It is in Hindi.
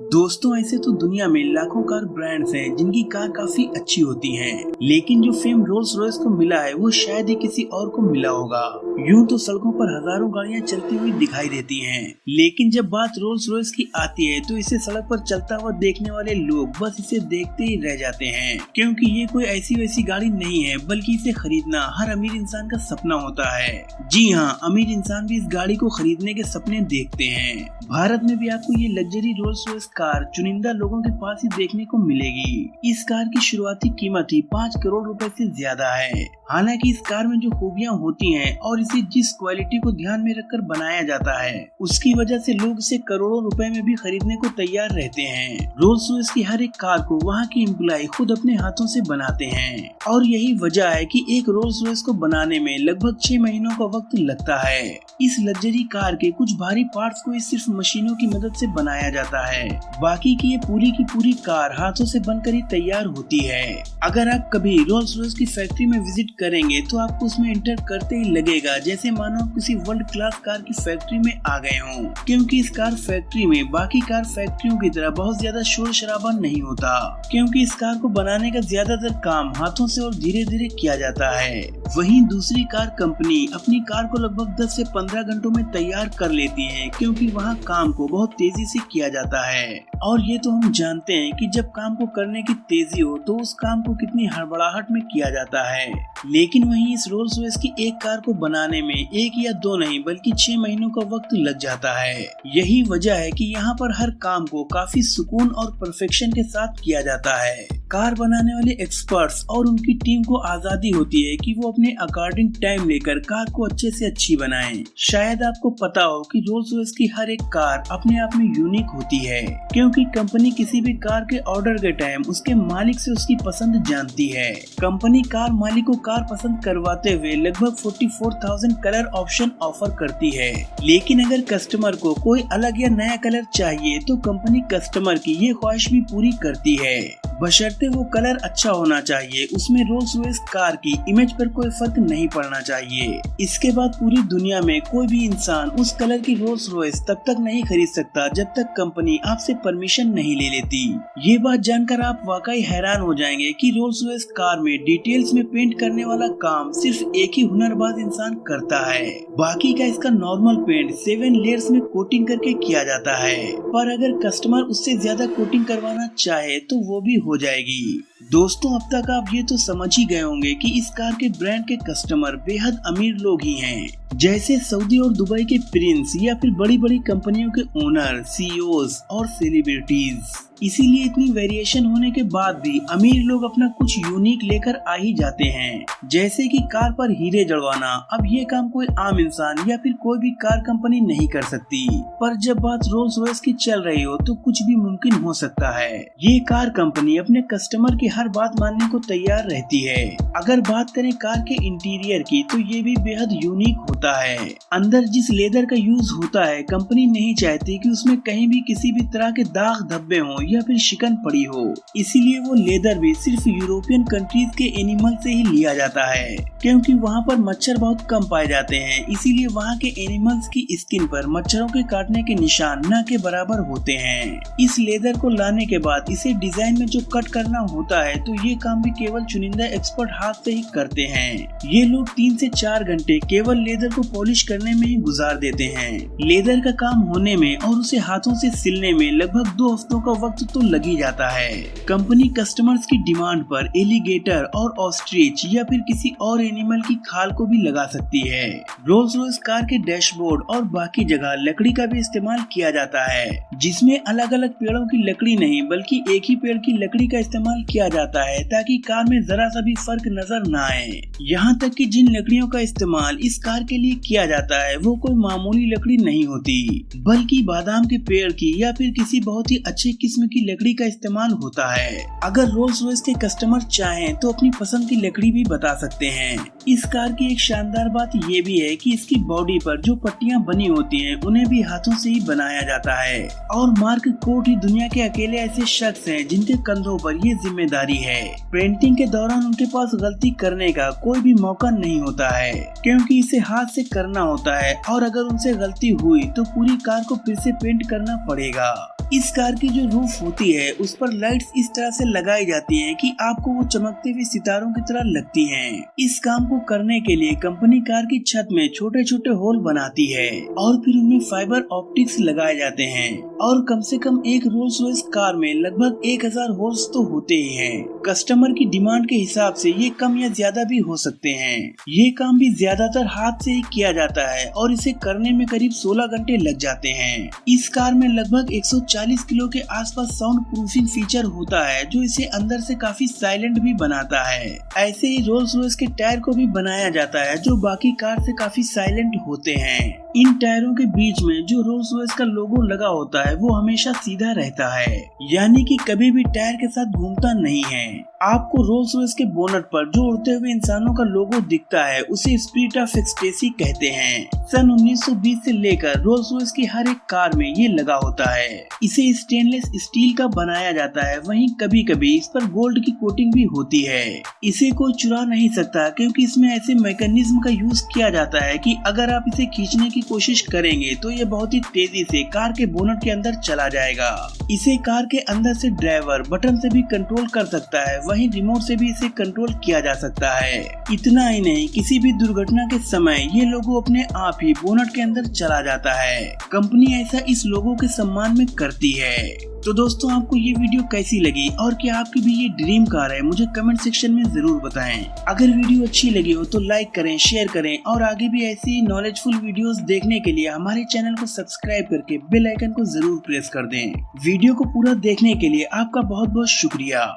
दोस्तों ऐसे तो दुनिया में लाखों कार ब्रांड्स हैं जिनकी कार काफी अच्छी होती हैं, लेकिन जो फेम रोल्स रॉयस को मिला है वो शायद ही किसी और को मिला होगा। यूं तो सड़कों पर हजारों गाड़ियां चलती हुई दिखाई देती हैं, लेकिन जब बात रोल्स रॉयस की आती है तो इसे सड़क पर चलता हुआ देखने वाले लोग बस इसे देखते ही रह जाते हैं, क्योंकि ये कोई ऐसी वैसी गाड़ी नहीं है, बल्कि इसे खरीदना हर अमीर इंसान का सपना होता है। जी हाँ, अमीर इंसान भी इस गाड़ी को खरीदने के सपने देखते हैं। भारत में भी आपको ये लग्जरी रोल्स रॉयस कार चुनिंदा लोगों के पास ही देखने को मिलेगी। इस कार की शुरुआती कीमत ही 5 करोड़ रुपए से ज्यादा है। हालांकि इस कार में जो खूबियां होती हैं और इसे जिस क्वालिटी को ध्यान में रखकर बनाया जाता है, उसकी वजह से लोग इसे करोड़ों रुपए में भी खरीदने को तैयार रहते हैं। रोल्स रॉयस की हर एक कार को वहाँ की एम्प्लॉय खुद अपने हाथों से बनाते हैं, और यही वजह है कि एक रोल्स रॉयस को बनाने में लगभग 6 महीनों का वक्त लगता है। इस लग्जरी कार के कुछ भारी पार्ट्स को सिर्फ मशीनों की मदद से बनाया जाता है, बाकी की पूरी कार हाथों से बनकर ही तैयार होती है। अगर आप कभी रोल्स रॉयस की फैक्ट्री में विजिट करेंगे तो आपको उसमें एंटर करते ही लगेगा जैसे मानो किसी वर्ल्ड क्लास कार की फैक्ट्री में आ गए हों, क्योंकि इस कार फैक्ट्री में बाकी कार फैक्ट्रियों की तरह बहुत ज्यादा शोर शराबा नहीं होता, क्योंकि इस कार को बनाने का ज्यादातर काम हाथों से और धीरे धीरे किया जाता है। वहीं दूसरी कार कंपनी अपनी कार को लगभग 10 से 15 घंटों में तैयार कर लेती है, क्योंकि वहाँ काम को बहुत तेजी से किया जाता है। और ये तो हम जानते हैं कि जब काम को करने की तेजी हो तो उस काम को कितनी हड़बड़ाहट में किया जाता है। लेकिन वहीं इस रोल्स रॉयस की एक कार को बनाने में 1 या 2 नहीं बल्कि 6 महीनों का वक्त लग जाता है। यही वजह है कि यहाँ पर हर काम को काफी सुकून और परफेक्शन के साथ किया जाता है। कार बनाने वाले एक्सपर्ट्स और उनकी टीम को आजादी होती है कि वो अपने अकॉर्डिंग टाइम लेकर कार को अच्छे से अच्छी बनाएं। शायद आपको पता हो कि रोल्स रॉयस की हर एक कार अपने आप में यूनिक होती है, क्योंकि कंपनी किसी भी कार के ऑर्डर के टाइम उसके मालिक से उसकी पसंद जानती है। कंपनी कार मालिक को कार पसंद करवाते हुए लगभग 44,000 कलर ऑप्शन ऑफर करती है, लेकिन अगर कस्टमर को कोई अलग या नया कलर चाहिए तो कंपनी कस्टमर की ये ख्वाहिश भी पूरी करती है, बशर्ते वो कलर अच्छा होना चाहिए। उसमें रोल्स रॉयस कार की इमेज पर कोई फर्क नहीं पड़ना चाहिए। इसके बाद पूरी दुनिया में कोई भी इंसान उस कलर की रोल्स रॉयस तब तक नहीं खरीद सकता जब तक कंपनी आपसे परमिशन नहीं ले लेती। ये बात जानकर आप वाकई हैरान हो जाएंगे कि रोल्स रॉयस कार में डिटेल्स में पेंट करने वाला काम सिर्फ एक ही हुनरबाज इंसान करता है। बाकी का इसका नॉर्मल पेंट 7 लेयर्स में कोटिंग करके किया जाता है, पर अगर कस्टमर उससे ज्यादा कोटिंग करवाना चाहे तो वो भी हो जाएगी। दोस्तों, अब तक आप ये तो समझ ही गए होंगे कि इस कार के ब्रांड के कस्टमर बेहद अमीर लोग ही हैं, जैसे सऊदी और दुबई के प्रिंस या फिर बड़ी बड़ी कंपनियों के ओनर, सीईओज और सेलिब्रिटीज। इसीलिए इतनी वेरिएशन होने के बाद भी अमीर लोग अपना कुछ यूनिक लेकर आ ही जाते हैं, जैसे कि कार पर हीरे जड़वाना। अब ये काम कोई आम इंसान या फिर कोई भी कार कंपनी नहीं कर सकती, पर जब बात रोल्स रॉयस की चल रही हो तो कुछ भी मुमकिन हो सकता है। ये कार कंपनी अपने कस्टमर की हर बात मानने को तैयार रहती है। अगर बात करें कार के इंटीरियर की तो ये भी बेहद यूनिक होता है। अंदर जिस लेदर का यूज होता है, कंपनी नहीं चाहती कि उसमें कहीं भी किसी भी तरह के दाग धब्बे हों या फिर शिकन पड़ी हो, इसीलिए वो लेदर भी सिर्फ यूरोपियन कंट्रीज के एनिमल से ही लिया जाता है, क्योंकि वहाँ पर मच्छर बहुत कम पाए जाते हैं। इसीलिए वहाँ के एनिमल्स की स्किन पर मच्छरों के काटने के निशान न के बराबर होते हैं। इस लेदर को लाने के बाद इसे डिजाइन में जो कट करना होता है तो ये काम भी केवल चुनिंदा एक्सपर्ट हाथ से ही करते हैं। ये लोग 3 से 4 घंटे केवल लेदर को पॉलिश करने में ही गुजार देते हैं। लेदर का काम होने में और उसे हाथों से सिलने में लगभग 2 हफ्तों का वक्त तो लग ही जाता है। कंपनी कस्टमर्स की डिमांड पर एलिगेटर और ऑस्ट्रिच या फिर किसी और एनिमल की खाल को भी लगा सकती है। रोल्स रॉयस कार के डैशबोर्ड और बाकी जगह लकड़ी का भी इस्तेमाल किया जाता है, जिसमें अलग अलग पेड़ों की लकड़ी नहीं बल्कि एक ही पेड़ की लकड़ी का इस्तेमाल किया जाता है, ताकि कार में जरा सा भी फर्क नजर न आए। यहाँ तक कि जिन लकड़ियों का इस्तेमाल इस कार के लिए किया जाता है वो कोई मामूली लकड़ी नहीं होती, बल्कि बादाम के पेड़ की या फिर किसी बहुत ही अच्छी किस्म की लकड़ी का इस्तेमाल होता है। अगर रोल्स रॉयस के कस्टमर चाहें तो अपनी पसंद की लकड़ी भी बता सकते हैं। इस कार की एक शानदार बात ये भी है कि इसकी बॉडी पर जो पट्टियां बनी होती हैं उन्हें भी हाथों से ही बनाया जाता है और मार्क कोट ही दुनिया के अकेले ऐसे शख्स हैं जिनके कंधों पर ये जिम्मेदारी है। पेंटिंग के दौरान उनके पास गलती करने का कोई भी मौका नहीं होता है क्योंकि इसे हाथ से करना होता है और अगर उनसे गलती हुई तो पूरी कार को फिर से पेंट करना पड़ेगा। इस कार की जो रूफ होती है उस पर लाइट्स इस तरह से लगाई जाती हैं कि आपको वो चमकते हुए सितारों की तरह लगती हैं। इस काम को करने के लिए कंपनी कार की छत में छोटे छोटे होल बनाती है और फिर उनमें फाइबर ऑप्टिक्स लगाए जाते हैं और कम से कम एक रोल्स रॉयस कार में लगभग 1000 होल्स तो होते ही हैं। कस्टमर की डिमांड के हिसाब से ये कम या ज्यादा भी हो सकते हैं। ये काम भी ज्यादातर हाथ से ही किया जाता है और इसे करने में करीब 16 घंटे लग जाते हैं। इस कार में लगभग 140 किलो के आसपास साउंड प्रूफिंग फीचर होता है जो इसे अंदर से काफी साइलेंट भी बनाता है। ऐसे ही रोल्स रॉयस के टायर को भी बनाया जाता है जो बाकी कार से काफी साइलेंट होते हैं। इन टायरों के बीच में जो रोल्स रॉयस का लोगो लगा होता है वो हमेशा सीधा रहता है, यानी कि कभी भी टायर के साथ घूमता नहीं है। आपको रोल्स रॉयस के बोनट पर जो उड़ते हुए इंसानों का लोगो दिखता है उसे स्पिरिट ऑफ एक्सटेसी कहते हैं। सन 1920 से लेकर रोल्स रॉयस की हर एक कार में ये लगा होता है। इसे स्टेनलेस स्टील का बनाया जाता है, वहीं कभी कभी इस पर गोल्ड की कोटिंग भी होती है। इसे कोई चुरा नहीं सकता क्योंकि इसमें ऐसे मैकेनिज्म का यूज किया जाता है कि अगर आप इसे खींचने की कोशिश करेंगे तो ये बहुत ही तेजी से कार के बोनट के अंदर चला जाएगा। इसे कार के अंदर से ड्राइवर बटन से भी कंट्रोल कर सकता है, वहीं रिमोट से भी इसे कंट्रोल किया जा सकता है। इतना ही नहीं, किसी भी दुर्घटना के समय ये लोगो अपने आप ही बोनट के अंदर चला जाता है। कंपनी ऐसा इस लोगों के सम्मान में करती है। तो दोस्तों, आपको ये वीडियो कैसी लगी और क्या आपकी भी ये ड्रीम कार है, मुझे कमेंट सेक्शन में जरूर बताएं। अगर वीडियो अच्छी लगी हो तो लाइक करें, शेयर करें और आगे भी ऐसी नॉलेजफुल वीडियोस देखने के लिए हमारे चैनल को सब्सक्राइब करके बेल आइकन को जरूर प्रेस कर दें। वीडियो को पूरा देखने के लिए आपका बहुत बहुत शुक्रिया।